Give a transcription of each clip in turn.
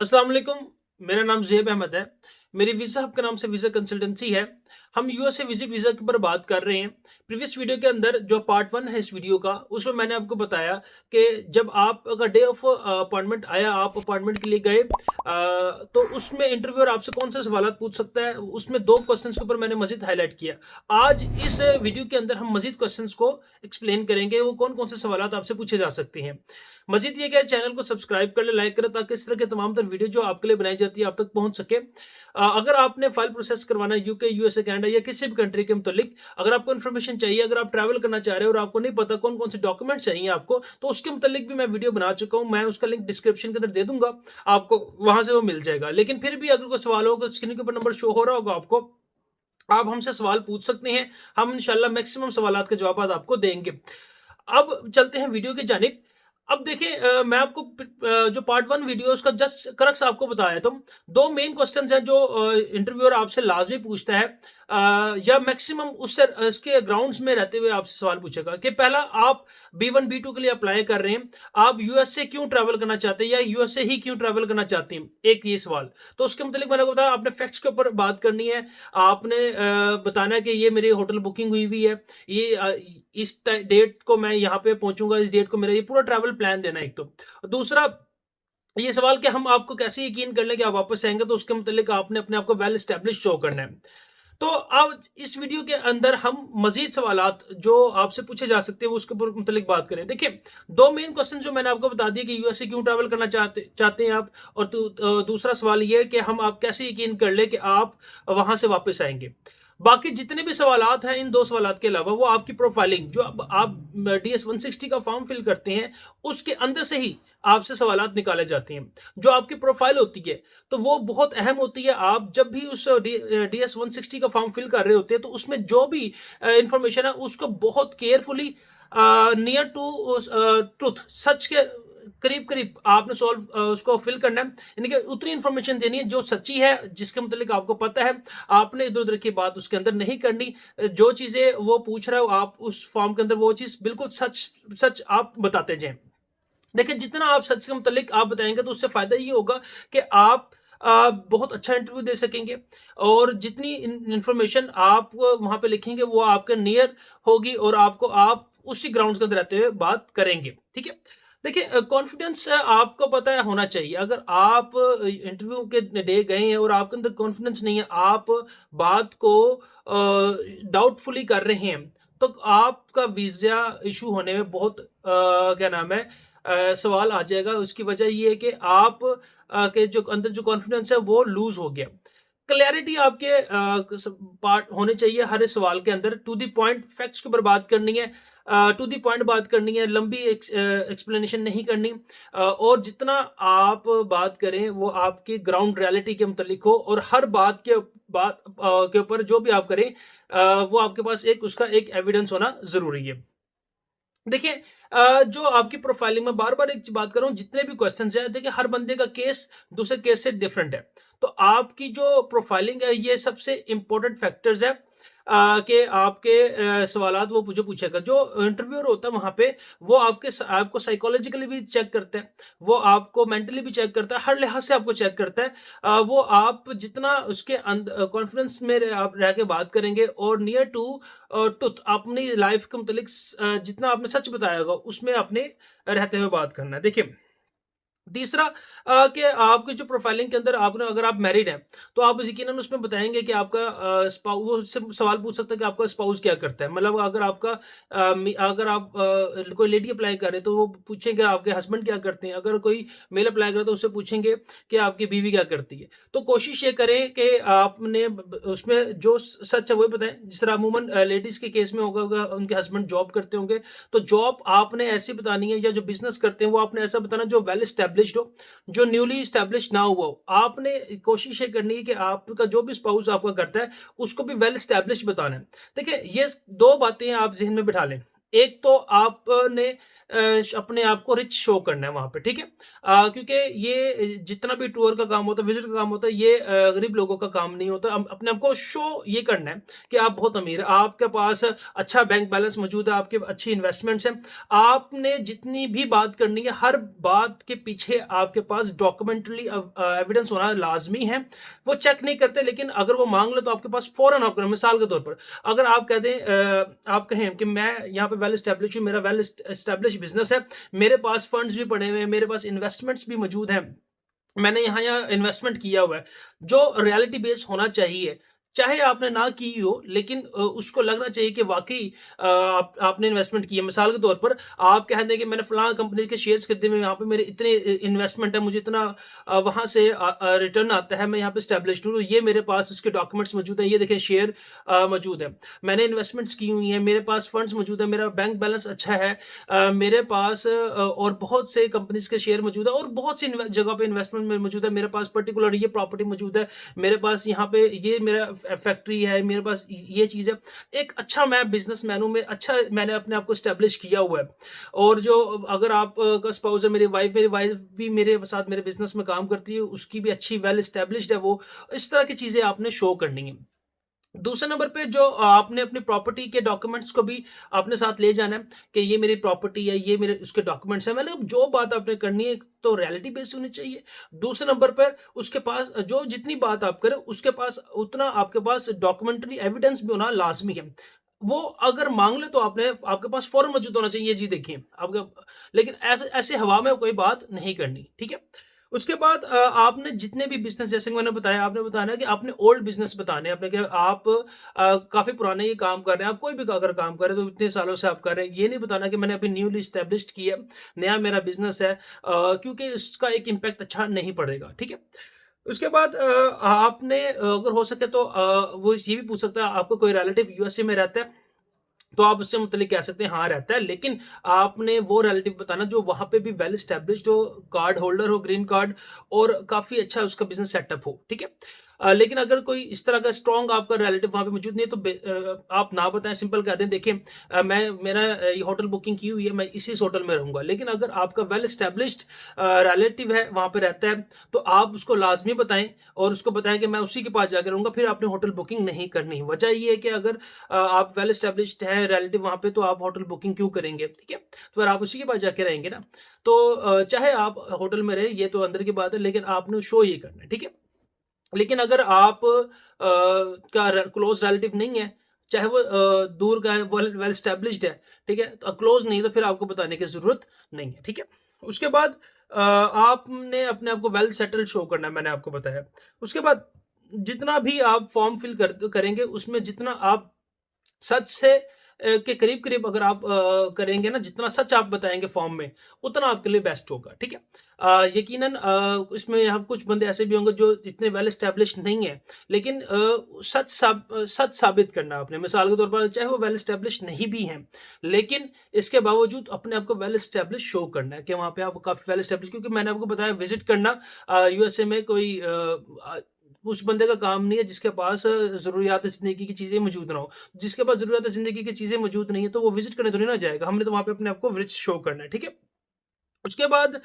अस्सलाम वालेकुम। मेरा नाम ज़ुहैब अहमद है। मेरी वीज़ा हब के नाम से वीज़ा कंसल्टेंसी है। हम यूएसए विज़िट वीज़ा के ऊपर बात कर रहे हैं। प्रीवियस वीडियो के अंदर जो पार्ट 1 है इस वीडियो का, उसमें मैंने आपको बताया कि जब आपका डे ऑफ अपॉइंटमेंट आया, आप अपॉइंटमेंट के लिए गए तो उसमें इंटरव्यूअर आपसे कौन-से सवालात पूछ सकता है, उसमें 2 क्वेश्चन्स के ऊपर मैंने मज़ीद हाइलाइट किया। आज इस वीडियो के अंदर हम मज़ीद क्वेश्चन्स को एक्सप्लेन करेंगे, वो कौन-कौन से सवालात आपसे पूछे जा सकते हैं। मज़ीद ये कि चैनल को सब्सक्राइब कर लें, लाइक करें ताकि इस तरह के तमाम तर वीडियो जो आपके लिए बनाई जाती है आप तक पहुँच सके। अगर आपने फ़ाइल प्रोसेस करवाना है यूके, यूएसए, कनाडा या किसी भी कंट्री के मुतालिक, अगर आपको इन्फॉर्मेशन चाहिए, अगर आप ट्रैवल करना चाह रहे हो और आपको नहीं पता कौन-कौन से डॉक्यूमेंट चाहिए आपको, तो उसके मुतालिक भी मैं वीडियो बना चुका हूँ। मैं उसका लिंक डिस्क्रिप्शन के अंदर दे दूँगा, आपको वहाँ से वो मिल जाएगा। लेकिन फिर भी अगर कोई सवाल हो, तो स्क्रीन के ऊपर नंबर शो हो रहा होगा आपको, आप हमसे सवाल पूछ सकते हैं। हम इंशाल्लाह मैक्सिमम सवालात के जवाबात आपको देंगे। अब चलते हैं वीडियो की जानिब। अब देखिए मैं आपको जो पार्ट 1 वीडियो है उसका जस्ट क्रक्स आपको बताया तो 2 मेन क्वेश्चंस हैं जो इंटरव्यूअर आपसे लाज़मी पूछता है या मैक्सिमम उससे उसके ग्राउंड्स में रहते हुए आपसे सवाल पूछेगा कि पहला, आप B1 B2 के लिए अप्लाई कर रहे हैं, आप यूएस से क्यों ट्रैवल करना चाहते हैं या यूएस से ही क्यों ट्रैवल करना चाहते हैं? एक ये सवाल। तो उसके मुतालिक मैंने आपको बताया, आपने फैक्ट्स के ऊपर बात करनी है। आपने बताना है कि ये मेरी होटल बुकिंग हुई हुई है, ये इस डेट को मैं यहाँ पे पहुंचूंगा, इस डेट को मेरा ये पूरा ट्रैवल प्लान देना है एक तो। दूसरा ये सवाल कि हम आपको कैसे यकीन कर लें कि आप वापस आएंगे, तो उसके मुतालिक आपने अपने आप को वेल एस्टेब्लिश शो करना है। तो अब इस वीडियो के अंदर हम मजीद सवालात जो आपसे पूछे जा सकते हैं वो उसके मुतालिक बात करें। देखिए, 2 मेन क्वेश्चन जो मैंने आपको बता दिए कि यूएसए क्यों ट्रैवल करना चाहते हैं आप, और दूसरा सवाल ये है कि हम आप कैसे यकीन कर ले कि आप वहां से वापस आएंगे। बाकी जितने भी सवालात हैं इन 2 सवालात के अलावा, वो आपकी प्रोफाइलिंग जो अब आप डीएस 160 का फॉर्म फिल करते हैं, उसके अंदर से ही आपसे सवालात निकाले जाते हैं। जो आपकी प्रोफाइल होती है, तो वो बहुत अहम होती है। आप जब भी उस डीएस 160 का फॉर्म फिल कर रहे होते हैं, तो उसमें जो भी इंफॉर्मेशन है उसको बहुत केयरफुली नियर टू ट्रुथ, सच के करीब करीब आपने सॉल्व उसको फिल करना है। यानी कि उतनी इंफॉर्मेशन देनी है जो सच्ची है, जिसके मुतालिक आपको पता है। आपने इधर उधर की बात उसके अंदर नहीं करनी। जो चीजें वो पूछ रहा हो, आप उस फॉर्म के अंदर वो चीज बिल्कुल सच सच आप बताते जाएं। देखिए, जितना आप सच के मुतालिक आप बताएंगे, तो उससे फायदा ये होगा कि आप बहुत अच्छा इंटरव्यू दे सकेंगे, और जितनी इंफॉर्मेशन आप वहां पे लिखेंगे वो आपके नियर होगी, और आपको आप उसी ग्राउंड के अंदर रहते हुए बात करेंगे। ठीक है। देखिए, कॉन्फिडेंस आपको पता है होना चाहिए। अगर आप इंटरव्यू के डे गए हैं और आपके अंदर कॉन्फिडेंस नहीं है, आप बात को डाउटफुली कर रहे हैं, तो आपका वीजा इशू होने में बहुत क्या नाम है सवाल आ जाएगा। उसकी वजह ये है कि आप के जो अंदर जो कॉन्फिडेंस है वो लूज हो गया। क्लैरिटी आपके पार्ट होने चाहिए हर एक सवाल के अंदर। टू द पॉइंट फैक्ट्स के ऊपर बात करनी है, टू द पॉइंट बात करनी है, लंबी एक्सप्लेनेशन नहीं करनी। और जितना आप बात करें वो आपकी ग्राउंड रियलिटी के मुतालिक हो, और हर बात के ऊपर जो भी आप करें वो आपके पास एक उसका एक एविडेंस होना जरूरी है। देखिए, जो आपकी प्रोफाइलिंग में बार-बार एक बात कर रहा हूँ, जितने भी क्वेश्चंस हैं, देखिए हर बंदे का केस दूसरे केस से डिफरेंट है। तो आपकी जो प्रोफाइलिंग है, ये सबसे इम्पोर्टेंट फैक्टर्स है कि आपके सवालात वो जो पूछेगा। जो इंटरव्यूअर होता है वहाँ पे, वो आपको साइकोलॉजिकली भी चेक करता है, वो आपको मेंटली भी चेक करता है, हर लिहाज से आपको चेक करता है। वो आप जितना उसके कॉन्फिडेंस में आप रह के बात करेंगे, और नियर टू ट्रुथ अपनी लाइफ के मुतालिक जितना आपने सच बताया होगा, उसमें आपने रहते हुए बात करना है। देखिए, तीसरा कि आपकी जो प्रोफाइलिंग के अंदर आपने अगर आप मैरिड हैं, तो आप यकीनन उसमें बताएँगे कि आपका वो उससे सवाल पूछ सकता है कि आपका स्पाउस क्या करता है? मतलब अगर आपका अगर आप कोई लेडी अप्लाई कर रहे हैं, तो वो पूछेंगे आपके हस्बैंड क्या करते हैं? अगर कोई मेल अप्लाई कर रहा है, तो उससे पूछेंगे कि आपकी बीवी क्या करती है? तो कोशिश ये करें कि आपने उसमें जो सच है वही बताएँ। जिस तरह अमूमन लेडीज़ के केस में होगा उनके हस्बैंड जॉब करते होंगे, तो जॉब आपने ऐसी बतानी है, या जो बिज़नेस करते हैं वो आपने ऐसा बताना जो वेल एस्टेब्लिश्ड हो, जो न्यूली एस्टेब्लिश्ड ना हुआ हो। आपने कोशिश ये करनी है कि आपका जो भी स्पाउस आपका करता है, उसको भी वेल एस्टेब्लिश्ड बताना है। देखिए, ये 2 बातें आप ज़हन में बिठा लें। एक तो आपने अपने आप को रिच शो करना है वहाँ पे, ठीक है? क्योंकि ये जितना भी टूर का काम होता है, विज़िट का काम होता है, ये गरीब लोगों का काम नहीं होता। अपने आप को शो ये करना है कि आप बहुत अमीर हैं, आपके पास अच्छा बैंक बैलेंस मौजूद है, आपके अच्छी इन्वेस्टमेंट्स हैं। आपने जितनी भी बात करनी है, हर बात के पीछे आपके पास डॉक्यूमेंटरी एविडेंस होना लाज़मी है। वो चेक नहीं करते, लेकिन अगर वो माँग ले तो आपके पास फ़ौरन आप करें। मिसाल के तौर पर अगर आप कह दें आप कहें कि मैं यहाँ पे वेल एस्टेब्लिश हूँ, मेरा वेल एस्टेब्लिश बिज़नेस है, मेरे पास फंड्स भी पड़े हुए हैं, मेरे पास इन्वेस्टमेंट्स भी मौजूद हैं। मैंने यहाँ-यहाँ इन्वेस्टमेंट किया हुआ है, जो रियलिटी बेस्ड होना चाहिए। चाहे आपने ना की हो, लेकिन उसको लगना चाहिए कि वाक़ई आपने इन्वेस्टमेंट की है। मिसाल के तौर पर आप कह दें कि मैंने फलाँ कंपनी के शेयर्स खरीदे हुए हैं, यहाँ पे मेरे इतने इन्वेस्टमेंट है, मुझे इतना वहाँ से रिटर्न आता है, मैं यहाँ पे एस्टेब्लिश्ड हूँ, ये मेरे पास उसके डॉक्यूमेंट्स मौजूद हैं, ये देखिए शेयर मौजूद है। मैंने इन्वेस्टमेंट्स की हुई हैं, मेरे पास फंड्स मौजूद है, मेरा बैंक बैलेंस अच्छा है। मेरे पास और बहुत से कंपनीज़ के शेयर मौजूद है और बहुत सी जगह पे इन्वेस्टमेंट में मौजूद है। मेरे पास पर्टिकुलर ये प्रॉपर्टी मौजूद है, मेरे पास यहाँ पे ये मेरा फैक्ट्री है, मेरे पास ये चीज़ है। एक अच्छा मैं बिज़नेसमैन हूँ, मैं अच्छा मैंने अपने आप को एस्टेब्लिश किया हुआ है। और जो अगर आप का स्पाउस है, मेरी वाइफ़ भी मेरे साथ मेरे बिज़नेस में काम करती है, उसकी भी अच्छी वेल एस्टेब्लिश्ड है वो। इस तरह की चीज़ें आपने शो करनी है। दूसरे नंबर पे जो आपने अपनी प्रॉपर्टी के डॉक्यूमेंट्स को भी अपने साथ ले जाना है कि ये मेरी प्रॉपर्टी है, ये मेरे उसके डॉक्यूमेंट्स हैं। मतलब जो बात आपने करनी है, एक तो रियलिटी बेस्ड होनी चाहिए। दूसरे नंबर पर उसके पास जो जितनी बात आप करें, उसके पास उतना आपके पास डॉक्यूमेंट्री एविडेंस भी होना लाज़मी है। वो अगर माँग ले तो आपके पास फ़ौरन मौजूद होना चाहिए, ये चीज़ देखिए। आपका लेकिन ऐसे हवा में कोई बात नहीं करनी, ठीक है? उसके बाद आपने जितने भी बिज़नेस जैसे कि मैंने बताया, आपने बताना है कि आपने ओल्ड बिज़नेस बताने हैं अपने कि आप काफ़ी पुराने ये काम कर रहे हैं। आप कोई भी अगर काम कर रहे हैं तो इतने सालों से आप कर रहे हैं। ये नहीं बताना कि मैंने अभी न्यूली एस्टेब्लिश्ड किया है, नया मेरा बिज़नेस है क्योंकि इसका एक इम्पैक्ट अच्छा नहीं पड़ेगा, ठीक है? उसके बाद आपने अगर हो सके तो वो ये भी पूछ सकता है आपका कोई रिलेटिव यूएसए में रहता है? तो आप उससे मुतल्लिक कह सकते हैं हाँ रहता है, लेकिन आपने वो रिलेटिव बताना जो वहाँ पे भी वेल एस्टेब्लिश्ड हो, कार्ड होल्डर हो, ग्रीन कार्ड और काफ़ी अच्छा उसका बिज़नेस सेटअप हो, ठीक है? लेकिन अगर कोई इस तरह का स्ट्रॉन्ग आपका रिलेटिव वहाँ पे मौजूद नहीं है तो आप ना बताएँ, सिंपल कह दें देखिए मेरा ये होटल बुकिंग की हुई है, मैं इस होटल में रहूँगा। लेकिन अगर आपका वेल एस्टेब्लिश्ड रिलेटिव है, वहाँ पे रहता है, तो आप उसको लाज़मी बताएँ और उसको बताएँ कि मैं उसी के पास जाके रहूँगा, फिर आपने होटल बुकिंग नहीं करनी। वजह ये है कि अगर आप वेल एस्टेब्लिश्ड हैं रिलेटिव वहाँ पे तो आप होटल बुकिंग क्यों करेंगे, ठीक है? तो फिर आप उसी के पास जाके रहेंगे ना। तो चाहे आप होटल में रहें ये तो अंदर की बात है लेकिन आपने शो ये करना है, ठीक है? लेकिन अगर आप का क्लोज़ रिलेटिव नहीं है, चाहे वो दूर का है, वेल वेल एस्टेब्लिश्ड है, ठीक है? तो क्लोज़ नहीं है तो फिर आपको बताने की ज़रूरत नहीं है, ठीक है? उसके बाद आपने अपने आप को वेल सेटल्ड शो करना है मैंने आपको बताया। उसके बाद जितना भी आप फॉर्म फिल करेंगे उसमें जितना आप सच से के करीब-करीब अगर आप करेंगे ना, जितना सच आप बताएँगे फ़ॉर्म में, उतना आपके लिए बेस्ट होगा, ठीक है? यकीनन इसमें यहाँ कुछ बंदे ऐसे भी होंगे जो इतने वेल एस्टेब्लिश्ड नहीं हैं, लेकिन सच साबित करना है आपने। मिसाल के तौर पर चाहे वो वेल एस्टेब्लिश्ड नहीं भी हैं, लेकिन इसके बावजूद अपने आप को वेल एस्टेब्लिश्ड शो करना है कि वहाँ पे आप काफ़ी वेल एस्टेब्लिश्ड क्योंकि मैंने आपको बताया विज़िट करना यूएसए में कोई उस बंदे का काम नहीं है जिसके पास ज़रूरियात ज़िंदगी की चीज़ें मौजूद ना हो। जिसके पास ज़रूरत ज़िंदगी की चीज़ें मौजूद नहीं है, तो वो विज़िट करने थोड़ी ना जाएगा। हमने तो वहाँ पे अपने आप को रिच शो करना है, ठीक है? उसके बाद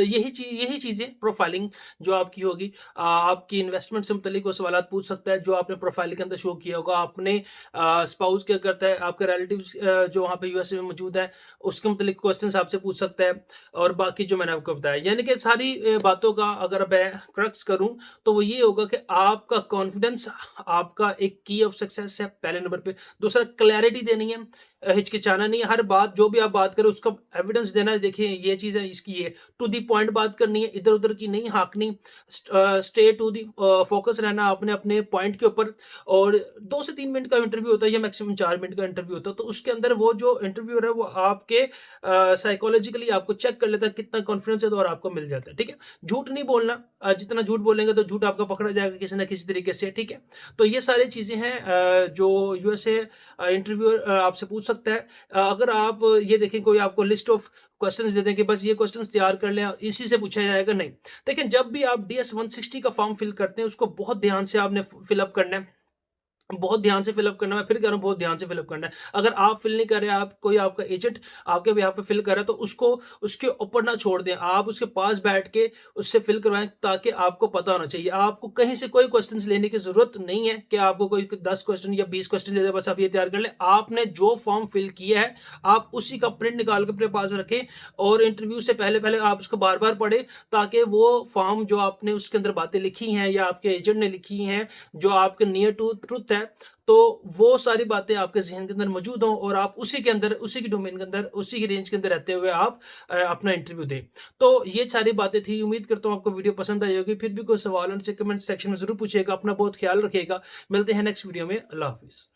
यही चीज़ें प्रोफाइलिंग जो आपकी होगी आपकी इन्वेस्टमेंट से मुतल्लिक वो सवालात पूछ सकता है, जो आपने प्रोफाइल के अंदर शो किया होगा। आपने स्पाउस क्या करता है, आपके रिलेटिव्स जो वहाँ पे यूएसए में मौजूद हैं, उसके मुतल्लिक क्वेश्चन्स आपसे पूछ सकता है और बाकी जो मैंने आपको बताया। यानी कि सारी बातों का अगर मैं क्रक्स करूँ, तो वो ये होगा कि आपका कॉन्फिडेंस आपका एक की ऑफ सक्सेस है, पहले नंबर पे। दूसरा क्लैरिटी देनी है, हिचकिचाना नहीं है, हर बात जो भी आप बात करें उसका एविडेंस देना है, देखिए ये चीज़ है, इसकी ये टू द पॉइंट बात करनी है, इधर-उधर की नहीं हाँकनी, स्टे टू द फोकस रहना आपने अपने पॉइंट के ऊपर और 2 से 3 मिनट का इंटरव्यू होता है या मैक्सिमम 4 मिनट का इंटरव्यू होता है, तो उसके अंदर वो जो इंटरव्यूअर है वो आपके साइकोलॉजिकली आपको चेक कर लेता है कितना कॉन्फिडेंस है तो और आपको मिल जाता है, ठीक है? झूठ नहीं बोलना जितना झूठ बोलेंगे तो झूठ आपका पकड़ा जाएगा किसी न किसी तरीके से, ठीक है? तो ये सारी चीज़ें हैं जो यूएसए इंटरव्यूअर आपसे पूछ सकता है। अगर आप ये देखें कोई आपको लिस्ट ऑफ क्वेश्चंस दे दें कि बस ये क्वेश्चंस तैयार कर लें, इसी से पूछा जाएगा, नहीं। देखिए जब भी आप डीएस 160 का फॉर्म फिल करते हैं उसको बहुत ध्यान से आपने फिल अप करना है। बहुत ध्यान से फ़िल अप करना है, मैं फिर कह रहा हूँ बहुत ध्यान से फ़िल अप करना है। अगर आप फ़िल नहीं कर रहे, आप कोई आपका एजेंट आपके बिहाफ़ पे फ़िल कर रहा है, तो उसको उसके ऊपर ना छोड़ दें। आप उसके पास बैठ के उससे फ़िल करवाएँ, ताकि आपको पता होना चाहिए। आपको कहीं से कोई क्वेश्चन्स लेने की ज़रूरत नहीं है कि आपको कोई 10 क्वेश्चन या 20 क्वेश्चन दे दे, बस आप ये तैयार कर लें। आपने जो फ़ॉर्म फ़िल किया है, आप उसी का प्रिंट निकाल के अपने पास रखें और इंटरव्यू से पहले-पहले आप उसको बार-बार पढ़ें, ताकि वो फ़ॉर्म जो आपने उसके अंदर बातें लिखी हैं या आपके एजेंट ने लिखी हैं, जो आपके नियर टू ट्रुथ है, तो वो सारी बातें आपके ज़हन के अंदर मौजूद हों और आप उसी के अंदर, उसी की डोमेन के अंदर, उसी की रेंज के अंदर रहते हुए आप अपना इंटरव्यू दें। तो ये सारी बातें थी, उम्मीद करता हूँ आपको वीडियो पसंद आई होगी। फिर भी कोई सवाल हो नीचे कमेंट सेक्शन में ज़रूर पूछिएगा। अपना बहुत ख़्याल रखिएगा। मिलते हैं नेक्स्ट वीडियो में। अल्लाह हाफ़िज़।